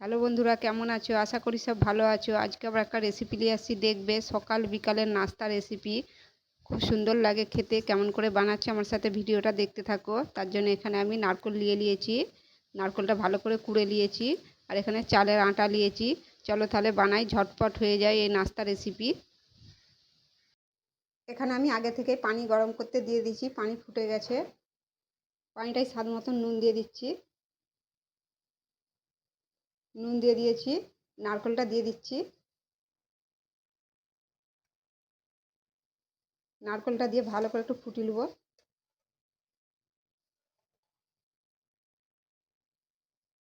Hello বন্ধুরা, কেমন আছো? আশা করি সব ভালো আছো। আজকে আবার একটা রেসিপি নিয়ে আসছি, দেখবে সকাল বিকালের নাস্তা রেসিপি। খুব সুন্দর লাগে খেতে। কেমন করে বানাচ্ছি আমার সাথে ভিডিওটা দেখতে থাকো। তার জন্য এখানে আমি নারকেল নিয়েছি, নারকেলটা ভালো করে কুড়ে নিয়েছি। আর এখানে চালের আটা নিয়েছি। চলো তাহলে বানাই, ঝটপট হয়ে যায় এই নাস্তা রেসিপি। এখানে আমি আগে থেকে পানি গরম করতে দিয়ে দিয়েছি, পানি ফুটে গেছে। পানিটাই স্বাদ মতন নুন দিয়ে দিচ্ছি। নুন দিয়ে দিয়েছি, নারকেলটা দিয়ে দিচ্ছি। নারকেলটা দিয়ে ভালো করে একটু ফুটিয়ে নেবো।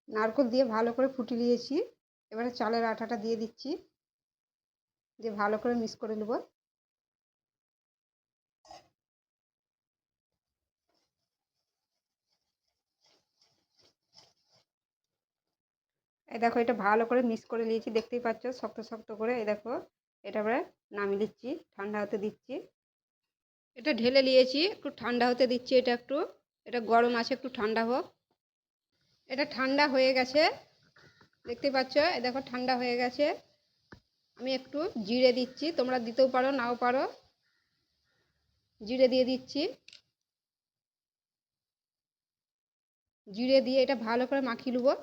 নারকেল দিয়ে ভালো করে ফুটিয়ে নিয়েছি। এবারে চালের আটাটা দিয়ে দিচ্ছি, দিয়ে ভালো করে মিক্স করে নেব। এই দেখো, এটা ভালো করে মিক্স করে নিয়েছি, দেখতেই পাচ্ছ শক্ত শক্ত করে। এই দেখো, এটা এবারে নামিয়ে দিচ্ছি, ঠান্ডা হতে দিচ্ছি। এটা ঢেলে নিয়েছি, একটু ঠান্ডা হতে দিচ্ছি। এটা গরম আছে, একটু ঠান্ডা হোক। এটা ঠান্ডা হয়ে গেছে, দেখতেই পাচ্ছ। এই দেখো ঠান্ডা হয়ে গেছে। আমি একটু জিরে দিচ্ছি, তোমরা দিতেও পারো নাও পারো। জিরে দিয়ে দিচ্ছি। জিরে দিয়ে এটা ভালো করে মাখিয়ে নেবো।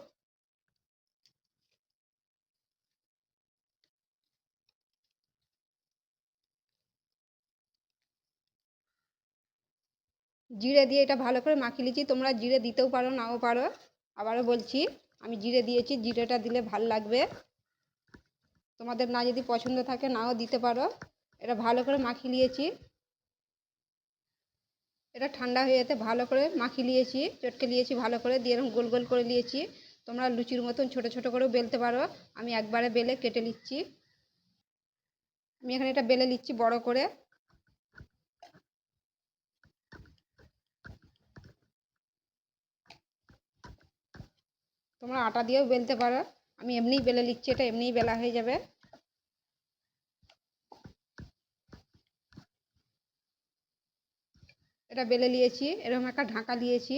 জিরে দিয়ে এটা ভালো করে মাখিয়ে নিচ্ছি। তোমরা জিরে দিতেও পারো নাও পারো। আবারও বলছি, আমি জিরে দিয়েছি, জিরেটা দিলে ভাল লাগবে। তোমাদের না যদি পছন্দ থাকে নাও দিতে পারো। এটা ভালো করে মাখিয়ে নিয়েছি। এটা ঠান্ডা হয়ে যেতে ভালো করে মাখিয়ে নিয়েছি, চটকে নিয়েছি ভালো করে, দিয়ে এরকম গোল গোল করে নিয়েছি। তোমরা লুচির মতন ছোট ছোট করেও বেলতে পারো। আমি একবারে বেলে কেটে নিচ্ছি। আমি এখানে এটা বেলে নিচ্ছি বড় করে। তোমরা আটা দিয়েও বেলতে পারো। আমি এমনিই বেলে নিচ্ছি, এটা এমনিই বেলা হয়ে যাবে। এটা বেলে নিয়েছি, এরকম একটা ঢাকা দিয়েছি।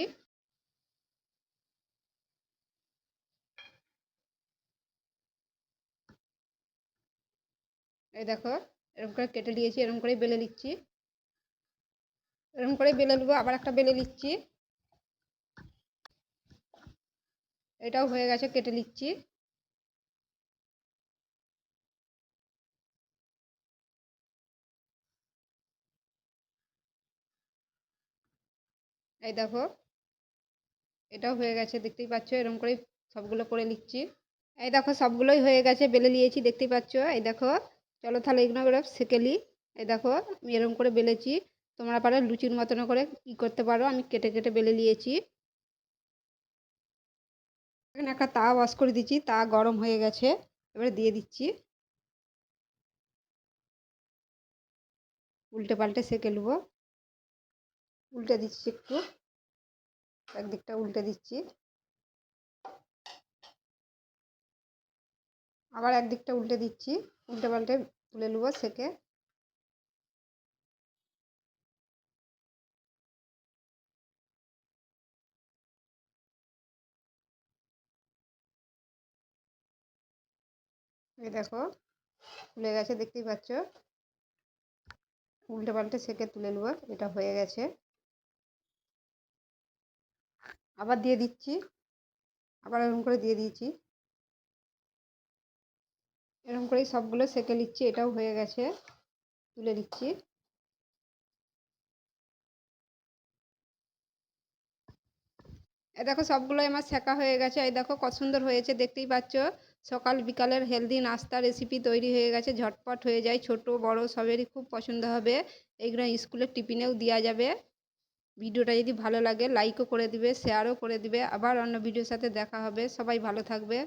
এই দেখো, এরকম করে কেটে নিয়েছি, এরকম করেই বেলে নিচ্ছি। এরকম করে বেলে নেবো, আবার একটা বেলে নিচ্ছি। এটাও হয়ে গেছে, কেটে নিচ্ছি। এই দেখো, এটাও হয়ে গেছে, দেখতেই পাচ্ছ। এরকম করে সবগুলো করে নিচ্ছি। এই দেখো, সবগুলোই হয়ে গেছে, বেলে নিয়েছি, দেখতেই পাচ্ছ। এই দেখো, চলো তাহলে এগুলো করে সেঁকে নিই। এই দেখো, আমি এরকম করে বেলেছি। তোমরা পারো লুচির মতন করে কি করতে পারো। আমি কেটে কেটে বেলে নিয়েছি। এখানে একটা তাওয়া ওয়াশ করে দিচ্ছি, তা গরম হয়ে গেছে। এবারে দিয়ে দিচ্ছি, উল্টে পাল্টে সেঁকে নেবো। উল্টে দিচ্ছি একটু, একদিকটা উল্টে দিচ্ছি, আবার একদিকটা উল্টে দিচ্ছি। উল্টে পাল্টে তুলে নেবো সেঁকে। এই দেখো, ফুলে গেছে, দেখতেই পাচ্ছ। উল্টে পাল্টে সেঁকে তুলে নেবো, এটা হয়ে গেছে। আবার দিয়ে দিচ্ছি, আবার এরকম করে দিয়ে দিয়েছি। এরকম করেই সবগুলো সেঁকে নিচ্ছি, এটাও হয়ে গেছে, তুলে দিচ্ছি। এই দেখো, সবগুলোই আমার সেঁকা হয়ে গেছে। এই দেখো কত সুন্দর হয়েছে, দেখতেই পাচ্ছ। সকাল বিকালের হেলদি নাস্তা রেসিপি তৈরি হয়ে গেছে, ঝটপট হয়ে যায়, ছোট বড় সবেরই খুব পছন্দ হবে। এইগুলো স্কুলের টিফিনেও দেওয়া যাবে। ভিডিওটা যদি ভালো লাগে লাইকও করে দিবে, শেয়ারও করে দিবে। আবার অন্য ভিডিওর সাথে দেখা হবে। সবাই ভালো থাকবে।